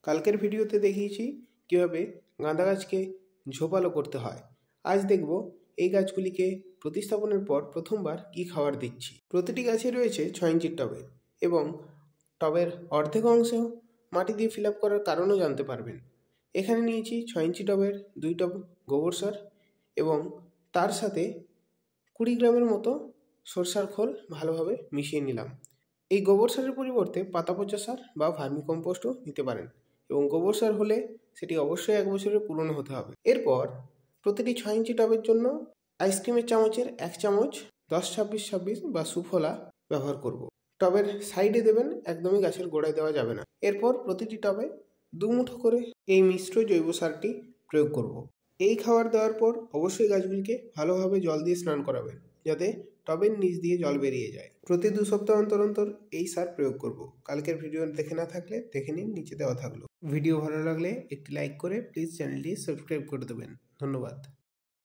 কালকের ভিডিওতে দেখিয়েছি কিভাবে গাঁদা গাছকে ঝোপালো করতে হয়। আজ দেখব এই গাছগুলিকে প্রতিস্থাপনের পর প্রথমবার কি খাবার দিচ্ছি। প্রতিটি গাছে রয়েছে 6 ইঞ্চির টবে এবং টবের অর্ধেক অংশ মাটি দিয়ে ফিল আপ করার কারণও জানতে পারবেন। এখানে নিয়েছি 6 ইঞ্চি টবের 2 টব গোবর সার এবং তার সাথে 20 গ্রামের মতো সরষার খোল ভালোভাবে মিশিয়ে নিলাম। এই গোবর সারের পরিবর্তে পাতা পচা সার বা ভার্মি কম্পোস্টও নিতে পারেন এবং গোবর সার হলে সেটি অবশ্যই 1 বছরের পুরনো হতে হবে। এরপর প্রতিটি 6 ইঞ্চি টবের জন্য আইসক্রিমের চামচের 1 চামচ 10-26-26 বা সুফলা ব্যবহার করব। টবের সাইডে দেবেন, একদমই গাছের গোড়ায় দেওয়া যাবে না। এরপর প্রতিটি টবে 2 মুঠো করে এই মিশ্র জৈব সারটি প্রয়োগ করব। এই খাবার দেওয়ার পর অবশ্যই গাছগুলিকে ভালোভাবে জল দিয়ে স্নান করাবেন, যাতে টবের নিচ দিয়ে জল বেরিয়ে যায়। প্রতি 2 সপ্তাহ অন্তর অন্তর এই সার প্রয়োগ করব। কালকের ভিডিও দেখে না থাকলে দেখে নিন, নিচে দেওয়া থাকলো। ভিডিও ভালো লাগলে একটি লাইক করে প্লিজ চ্যানেলটি সাবস্ক্রাইব করে দেবেন। ধন্যবাদ।